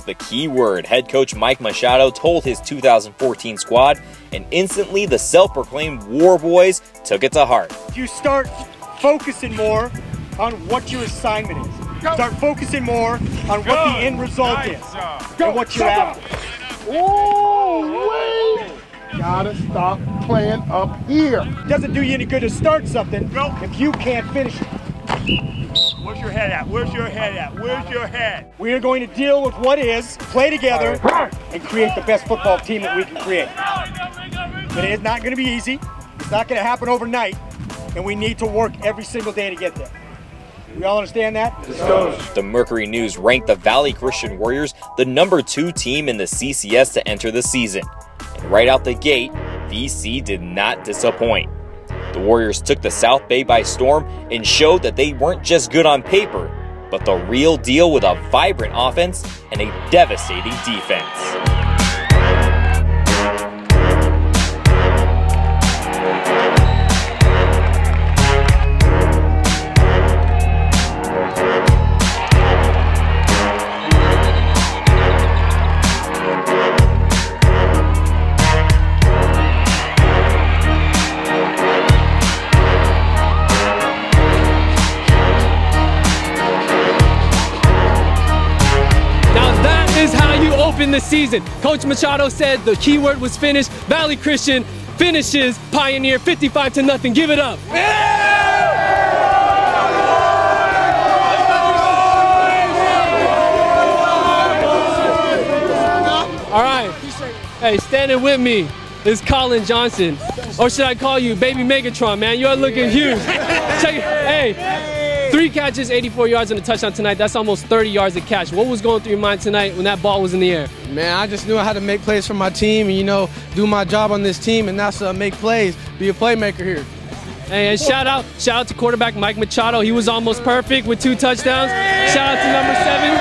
was the key word head coach Mike Machado told his 2014 squad, and instantly the self-proclaimed War Boys took it to heart. You start focusing more on what your assignment is. Start focusing more on what the end result is and what you're after. Oh, gotta stop playing up here. It doesn't do you any good to start something if you can't finish it. Where's your head at? Where's your head at? Where's your head? We are going to deal with what is, play together, and create the best football team that we can create. But it is not going to be easy. It's not going to happen overnight, and we need to work every single day to get there. We all understand that? The Mercury News ranked the Valley Christian Warriors the #2 team in the CCS to enter the season. And right out the gate, VC did not disappoint. The Warriors took the South Bay by storm and showed that they weren't just good on paper, but the real deal with a vibrant offense and a devastating defense. In the season, Coach Machado said the keyword was finish. Valley Christian finishes Pioneer 55-0. Give it up. All right. Hey, standing with me is Colin Johnson, or should I call you Baby Megatron? Man, you're looking huge. Check it. Hey. 3 catches, 84 yards and a touchdown tonight. That's almost 30 yards a catch. What was going through your mind tonight when that ball was in the air? Man, I just knew I had to make plays for my team and, you know, do my job on this team, and that's make plays, be a playmaker here. Hey, and shout out to quarterback Mike Machado. He was almost perfect with 2 touchdowns. Shout out to number 7.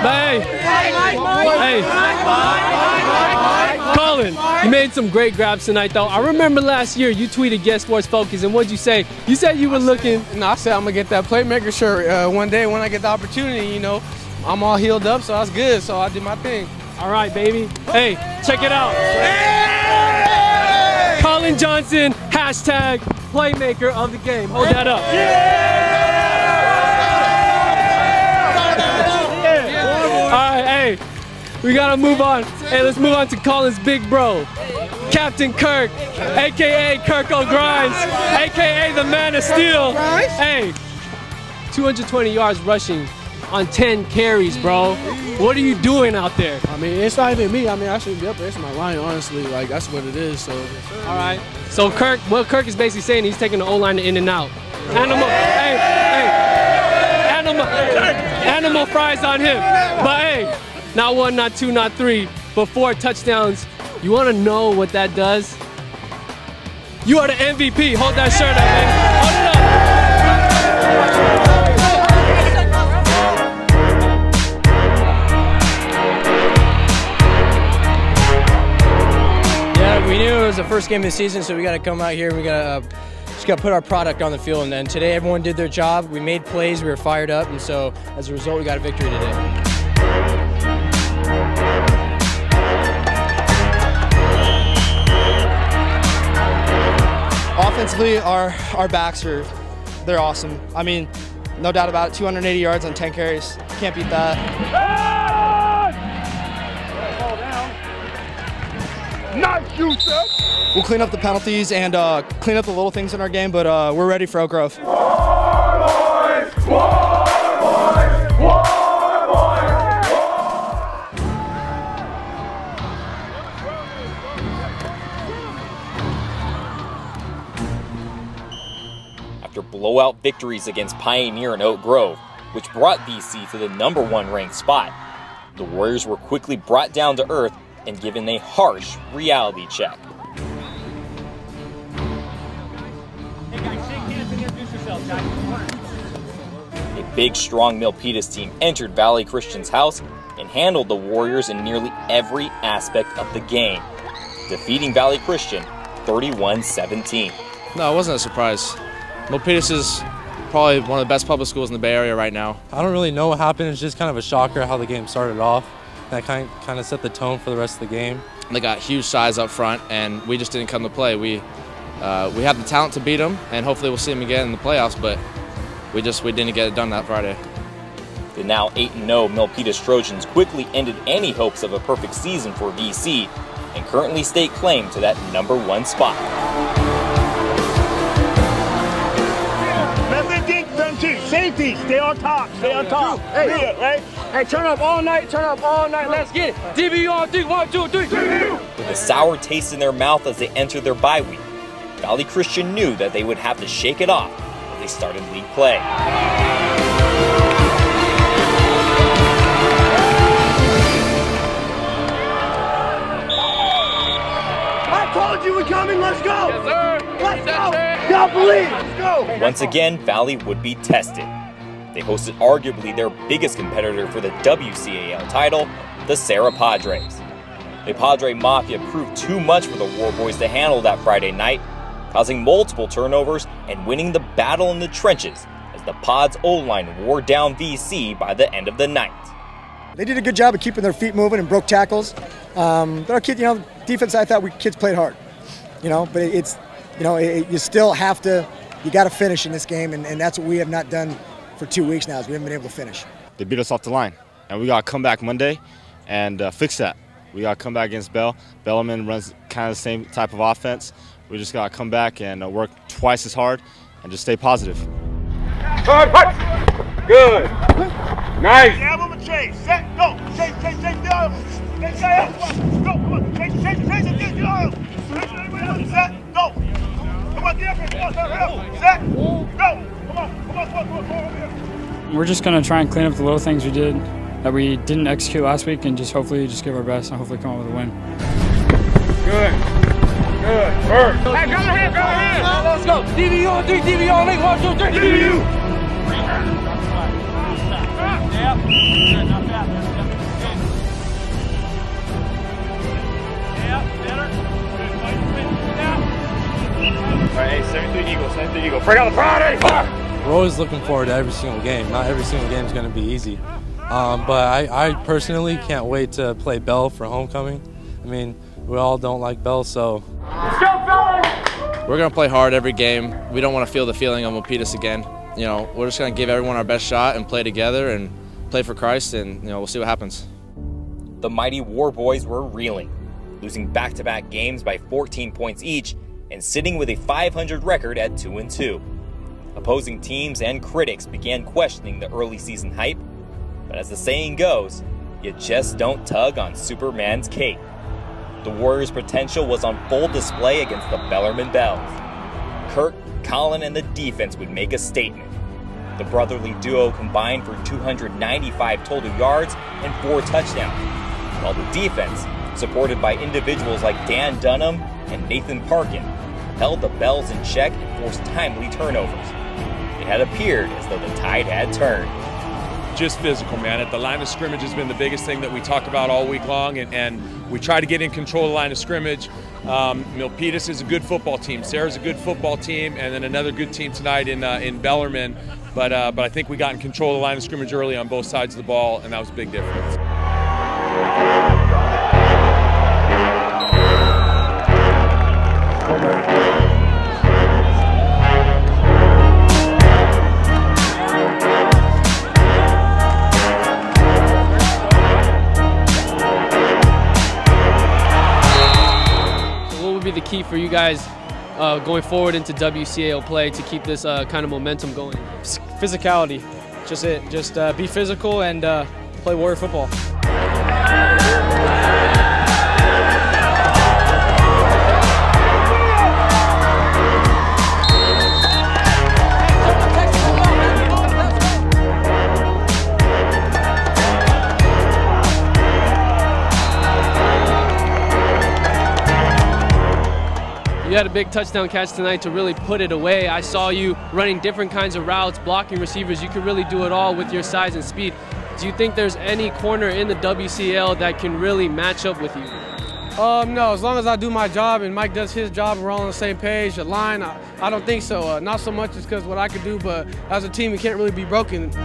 But hey, Colin, you made some great grabs tonight, though. I remember last year you tweeted GetSportsFocus, and what'd you say? You said you were looking. No, I said I'm gonna get that playmaker shirt one day when I get the opportunity. You know, I'm all healed up, so that's good. So I did my thing. All right, baby. Hey, check it out. Hey! Colin Johnson, hashtag playmaker of the game. Hold that up. All right, hey, we gotta move on. Hey, let's move on to Colin's big bro, Captain Kirk, AKA Kirk O'Grimes, AKA the Man of Steel. Hey, 220 yards rushing on 10 carries, bro. What are you doing out there? I mean, it's not even me. I mean, I should be up there. It's my line, honestly. Like, that's what it is. So. All right. So Kirk, what Kirk is basically saying, he's taking the O-line in and out. Animal, animal fries on him. But hey, not 1, not 2, not 3, but 4 touchdowns. You want to know what that does? You are the MVP. Hold that shirt up, man. Hold it up. We knew it was the first game of the season, so we got to come out here. We got to just got to put our product on the field. And then today, everyone did their job. We made plays. We were fired up, and so as a result, we got a victory today. Offensively, our backs they're awesome. I mean, no doubt about it. 280 yards on 10 carries. Can't beat that. Nice, Yusuf. We'll clean up the penalties and clean up the little things in our game, but we're ready for outgrowth. After blowout victories against Pioneer and Oak Grove, which brought VC to the #1 ranked spot, the Warriors were quickly brought down to earth and given a harsh reality check. Hey guys, shake hands and introduce yourselves, guys. A big, strong Milpitas team entered Valley Christian's house and handled the Warriors in nearly every aspect of the game, defeating Valley Christian 31-17. No, it wasn't a surprise. Milpitas is probably one of the best public schools in the Bay Area right now. I don't really know what happened. It's just kind of a shocker how the game started off. That kind of set the tone for the rest of the game. They got huge size up front, and we just didn't come to play. We have the talent to beat them, and hopefully we'll see them again in the playoffs, but we didn't get it done that Friday. The now 8-0 Milpitas Trojans quickly ended any hopes of a perfect season for VC and currently stake claim to that #1 spot. Safety, stay on top, stay on top. Hey, right? Hey, turn up all night, let's get it. DB on 3, 1, 2, 3. With a sour taste in their mouth as they entered their bye week, Valley Christian knew that they would have to shake it off as they started league play. I told you we're coming, let's go! Yes, sir. Let's go! God believe, let's go! Once again, Valley would be tested. They hosted arguably their biggest competitor for the WCAL title, the Serra Padres. The Padre Mafia proved too much for the War Boys to handle that Friday night, causing multiple turnovers and winning the battle in the trenches as the Pods O-line wore down VC by the end of the night. They did a good job of keeping their feet moving and broke tackles. But our kids, defense, I thought kids played hard. But it's, you still have to, you got to finish in this game, and that's what we have not done for 2 weeks now, is we haven't been able to finish. They beat us off the line, and we got to come back Monday and fix that. We got to come back against Bell. Bellarmine runs kind of the same type of offense. We just got to come back and work twice as hard and just stay positive. Good. Nice. Yeah, I'm on the chase. Set, go. Chase the other. Chase the other. Go, come on. Chase the other. Set, go. Come on, defense. Come on, set, go. Come on. We're just going to try and clean up the little things we did that we didn't execute last week, and just hopefully give our best and hopefully come up with a win. Good. Good. Bird. Hey, go ahead. Let's go. DB on 3, DB on 8, 1, 2, 3. DB. Yep. Not bad. Yeah, better. All right, hey, 73 Eagle. Break out the Friday. We're always looking forward to every single game. Not every single game is going to be easy. But I personally can't wait to play Bell for homecoming. I mean, we all don't like Bell, so. We're going to play hard every game. We don't want to feel the feeling of Milpitas again. We're just going to give everyone our best shot and play together and play for Christ, and we'll see what happens. The mighty War Boys were reeling, losing back-to-back games by 14 points each and sitting with a .500 record at 2-2. Opposing teams and critics began questioning the early season hype, but as the saying goes, you just don't tug on Superman's cape. The Warriors' potential was on full display against the Bellarmine Bells. Kirk, Colin, and the defense would make a statement. The brotherly duo combined for 295 total yards and 4 touchdowns, while the defense, supported by individuals like Dan Dunham and Nathan Parkin, held the Bells in check and forced timely turnovers. It had appeared as though the tide had turned. Just physical, man. At the line of scrimmage has been the biggest thing that we talk about all week long, and we try to get in control of the line of scrimmage. Milpitas is a good football team. Serra's a good football team, and then another good team tonight in Bellarmine. But I think we got in control of the line of scrimmage early on both sides of the ball, and that was a big difference. The key for you guys going forward into WCAL play to keep this kind of momentum going? Physicality, just it. Just be physical and play Warrior football. You had a big touchdown catch tonight to really put it away. I saw you running different kinds of routes, blocking receivers. You could really do it all with your size and speed. Do you think there's any corner in the WCAL that can really match up with you? No, as long as I do my job and Mike does his job and we're all on the same page, the line, I don't think so. Not so much as because what I could do, but as a team, we can't really be broken. This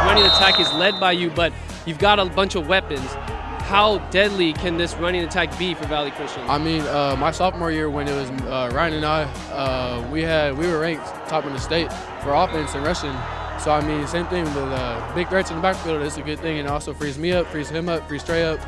running attack is led by you, but you've got a bunch of weapons. How deadly can this running attack be for Valley Christian? I mean, my sophomore year when it was Ryan and I, we were ranked top in the state for offense and rushing. So, I mean, same thing with big threats in the backfield. It's a good thing, and also frees me up, frees him up, frees Trey up,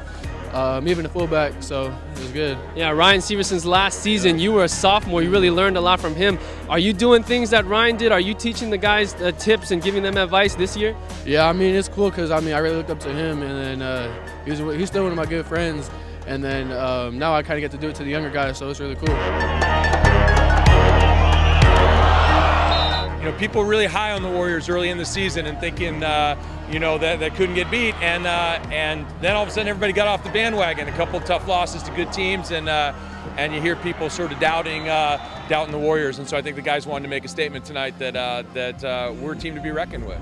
even the fullback, so it was good. Yeah, Ryan Severson's last season, you were a sophomore. You really learned a lot from him. Are you doing things that Ryan did? Are you teaching the guys tips and giving them advice this year? Yeah, I mean, it's cool because, I mean, I really looked up to him, and then he's still one of my good friends. And then now I kind of get to do it to the younger guys, so it's really cool. You know, people were really high on the Warriors early in the season and thinking, you know, that couldn't get beat, and then all of a sudden everybody got off the bandwagon. A couple of tough losses to good teams, and you hear people sort of doubting the Warriors. And so I think the guys wanted to make a statement tonight that we're a team to be reckoned with.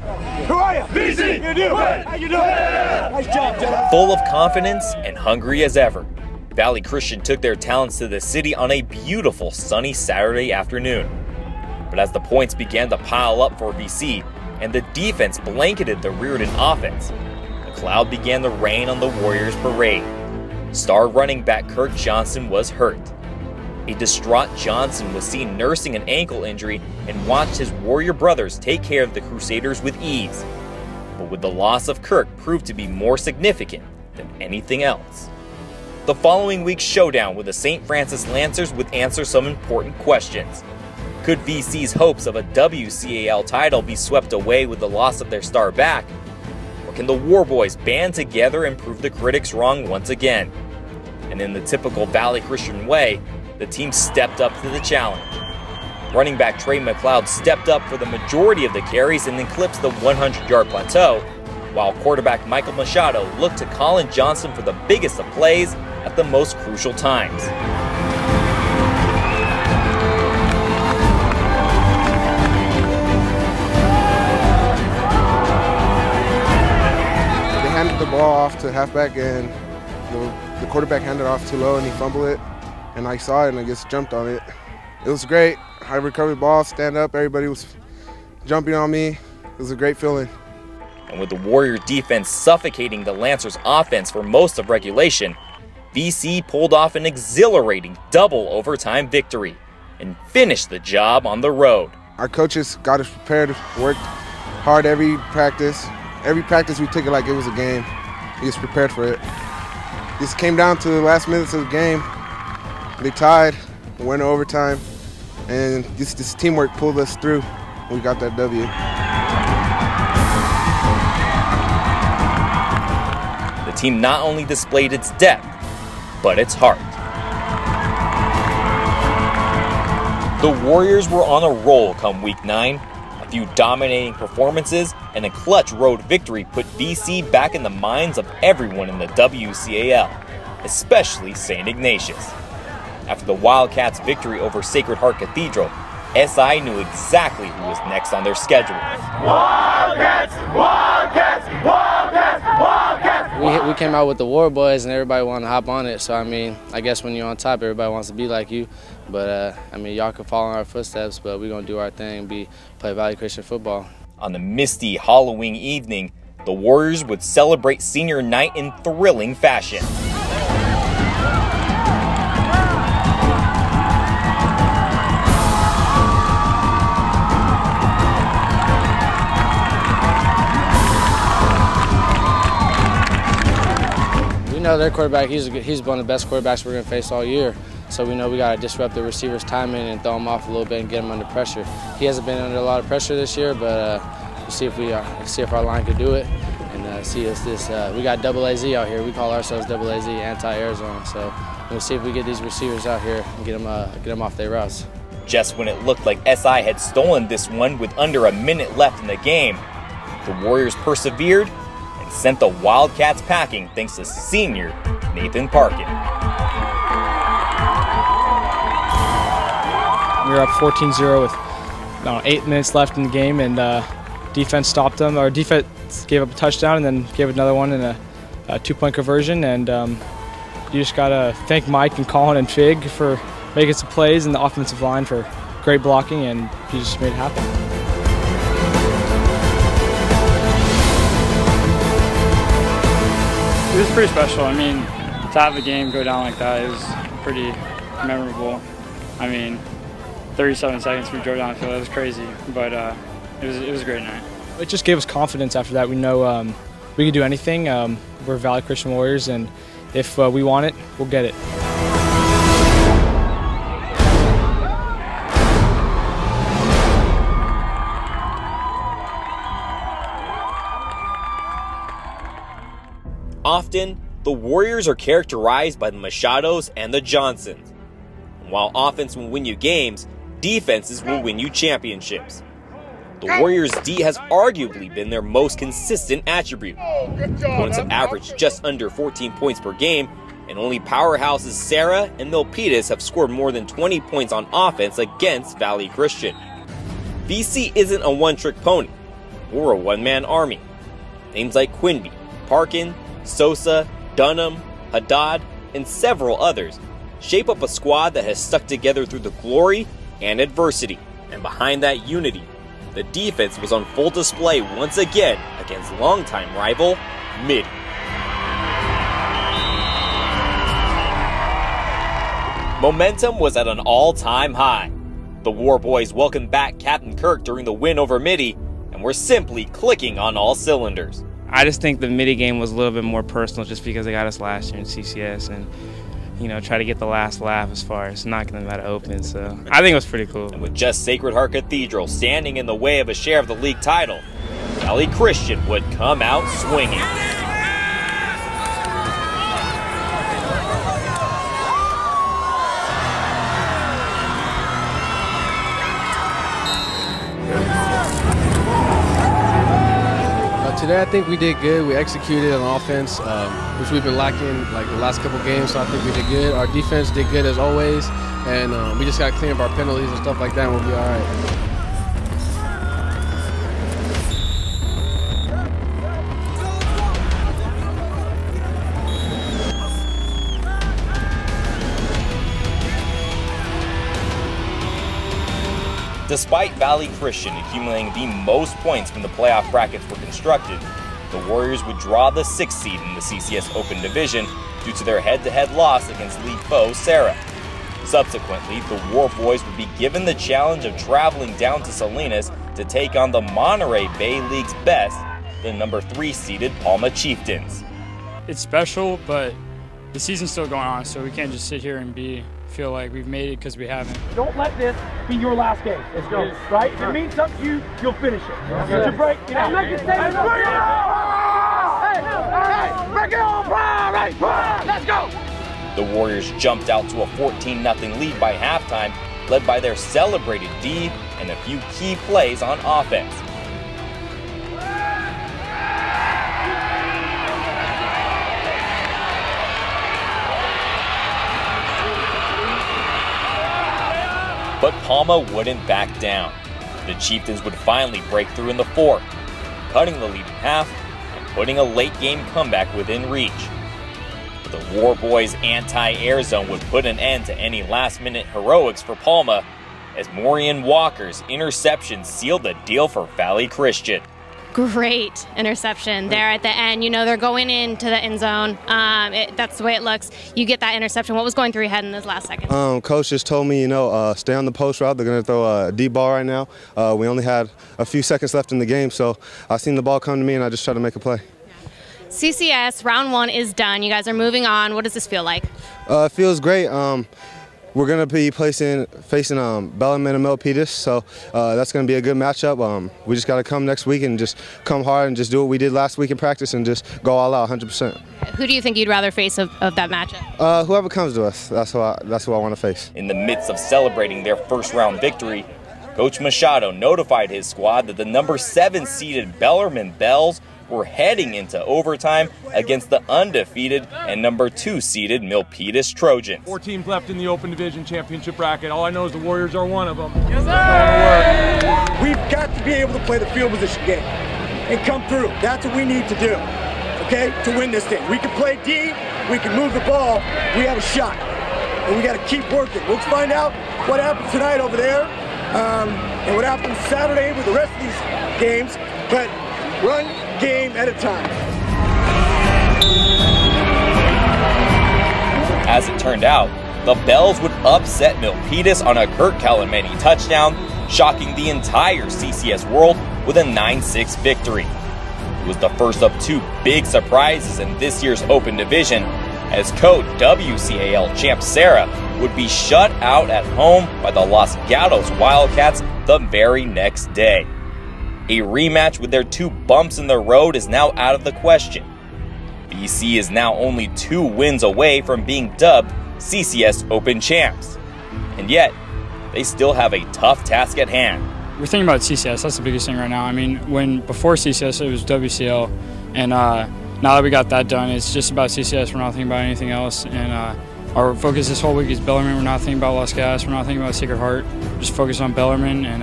Who are you? BC. You do. How you doing? Nice job, gentlemen. Full of confidence and hungry as ever, Valley Christian took their talents to the city on a beautiful sunny Saturday afternoon. But as the points began to pile up for VC and the defense blanketed the Reardon offense, the cloud began to rain on the Warriors' parade. Star running back Kirk Johnson was hurt. A distraught Johnson was seen nursing an ankle injury and watched his Warrior brothers take care of the Crusaders with ease. But would the loss of Kirk prove to be more significant than anything else? The following week's showdown with the St. Francis Lancers would answer some important questions. Could VC's hopes of a WCAL title be swept away with the loss of their star back? Or can the War Boys band together and prove the critics wrong once again? And in the typical Valley Christian way, the team stepped up to the challenge. Running back Trey McLeod stepped up for the majority of the carries and eclipsed the 100-yard plateau, while quarterback Michael Machado looked to Colin Johnson for the biggest of plays at the most crucial times. Handed the ball off to halfback, and the quarterback handed it off too low and he fumbled it, and I saw it and I just jumped on it. It was great. I recovered the ball, stand up, everybody was jumping on me. It was a great feeling. And with the Warrior defense suffocating the Lancers offense for most of regulation, VC pulled off an exhilarating double overtime victory and finished the job on the road. Our coaches got us prepared, worked hard every practice. Every practice we took it like it was a game. We just prepared for it. This came down to the last minutes of the game. They tied, went to overtime, and this teamwork pulled us through. We got that W. The team not only displayed its depth, but its heart. The Warriors were on a roll come week 9. A few dominating performances and a clutch road victory put VC back in the minds of everyone in the WCAL, especially St. Ignatius. After the Wildcats' victory over Sacred Heart Cathedral, SI knew exactly who was next on their schedule. Wildcats! Wildcats! Wildcats! Wildcats! We came out with the War Boys and everybody wanted to hop on it, so I mean, I guess when you're on top, everybody wants to be like you. But I mean, y'all can follow in our footsteps, but we're gonna do our thing and play Valley Christian football. On the misty Halloween evening, the Warriors would celebrate senior night in thrilling fashion. We know their quarterback, he's one of the best quarterbacks we're going to face all year. So we know we got to disrupt the receiver's timing and throw him off a little bit and get him under pressure. He hasn't been under a lot of pressure this year, but we'll see if our line can do it. And we got double AZ out here. We call ourselves double AZ, anti-Arizona. So we'll see if we get these receivers out here and get them off their routes. Just when it looked like SI had stolen this one with under a minute left in the game, the Warriors persevered and sent the Wildcats packing thanks to senior Nathan Parkin. We were up 14-0 with about 8 minutes left in the game, and defense stopped them. Our defense gave up a touchdown and then gave another one in a 2-point conversion. And you just got to thank Mike and Colin and Fig for making some plays, and the offensive line for great blocking, and he just made it happen. It was pretty special. I mean, to have the game go down like that is pretty memorable. I mean, 37 seconds we drove down the field. That was crazy, but it was a great night. It just gave us confidence after that. We know we can do anything. We're Valley Christian Warriors, and if we want it, we'll get it. Often, the Warriors are characterized by the Machados and the Johnsons. And while offense will win you games, defenses will win you championships. The Warriors' D has arguably been their most consistent attribute. Opponents have averaged just under 14 points per game, and only powerhouses Sarah and Milpitas have scored more than 20 points on offense against Valley Christian. VC isn't a one-trick pony, or a one-man army. Names like Quinby, Parkin, Sosa, Dunham, Haddad, and several others shape up a squad that has stuck together through the glory and adversity. And behind that unity, the defense was on full display once again against longtime rival Midi. Momentum was at an all-time high. The War Boys welcomed back Captain Kirk during the win over Midi, and were simply clicking on all cylinders. I just think the Midi game was a little bit more personal just because they got us last year in CCS and, you know, try to get the last laugh as far as knocking them out of open. So I think it was pretty cool. And with just Sacred Heart Cathedral standing in the way of a share of the league title, Valley Christian would come out swinging. Today, I think we did good. We executed on offense, which we've been lacking like the last couple games, so I think we did good. Our defense did good as always, and we just got to clean up our penalties and stuff like that, and we'll be all right. Despite Valley Christian accumulating the most points when the playoff brackets were constructed, the Warriors would draw the 6th seed in the CCS Open Division due to their head-to-head loss against league foe Sarah. Subsequently, the War Boys would be given the challenge of traveling down to Salinas to take on the Monterey Bay League's best, the number 3 seeded Palma Chieftains. It's special, but the season's still going on, so we can't just sit here and feel like we've made it because we haven't. Don't let this be your last game. Let's go. Right? If it means something to you, you'll finish it. Get your break. Get out. Make it stay. Hey, break it on. Let's go. The Warriors jumped out to a 14-0 lead by halftime, led by their celebrated D and a few key plays on offense. But Palma wouldn't back down. The Chieftains would finally break through in the 4th, cutting the lead in half and putting a late-game comeback within reach. But the War Boys' anti-air zone would put an end to any last-minute heroics for Palma, as Maureen Walker's interception sealed the deal for Valley Christian. Great interception there at the end. You know, they're going into the end zone. That's the way it looks. You get that interception. What was going through your head in those last seconds? Coach just told me, stay on the post route. They're going to throw a deep ball right now. We only had a few seconds left in the game, so I seen the ball come to me, and I just tried to make a play. CCS, round 1 is done. You guys are moving on. What does this feel like? It feels great. We're going to be facing Bellarmine and Milpitas, so that's going to be a good matchup. We just got to come next week and just come hard and just do what we did last week in practice and just go all out 100%. Who do you think you'd rather face of that matchup? Whoever comes to us, that's who I want to face. In the midst of celebrating their first-round victory, Coach Machado notified his squad that the number 7 seeded Bellarmine Bells were heading into overtime against the undefeated and number 2 seeded Milpitas Trojans. 4 teams left in the Open Division Championship bracket. All I know is the Warriors are one of them. Yes, sir! We've got to be able to play the field position game. and come through. That's what we need to do, okay, to win this thing. We can play D, we can move the ball, we have a shot. And we got to keep working. We'll find out what happens tonight over there and what happens Saturday with the rest of these games, but one game at a time. As it turned out, the Bells would upset Milpitas on a Kurt Kaleigh touchdown, shocking the entire CCS world with a 9-6 victory. It was the first of two big surprises in this year's Open Division, as co-WCAL champ Sarah would be shut out at home by the Los Gatos Wildcats the very next day. A rematch with their two bumps in the road is now out of the question. BC is now only 2 wins away from being dubbed CCS Open champs, and yet they still have a tough task at hand. We're thinking about CCS, that's the biggest thing right now. I mean, before CCS it was WCL, and now that we got that done, it's just about CCS. We're not thinking about anything else. And our focus this whole week is Bellarmine. We're not thinking about Los Gatos. We're not thinking about Sacred Heart. Just focus on Bellarmine and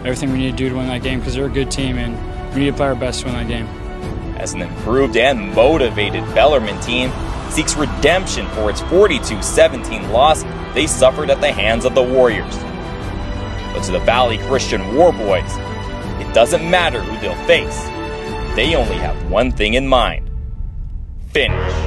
everything we need to do to win that game, because they're a good team and we need to play our best to win that game. As an improved and motivated Bellarmine team seeks redemption for its 42-17 loss they suffered at the hands of the Warriors. But to the Valley Christian War Boys, it doesn't matter who they'll face. They only have one thing in mind: finish.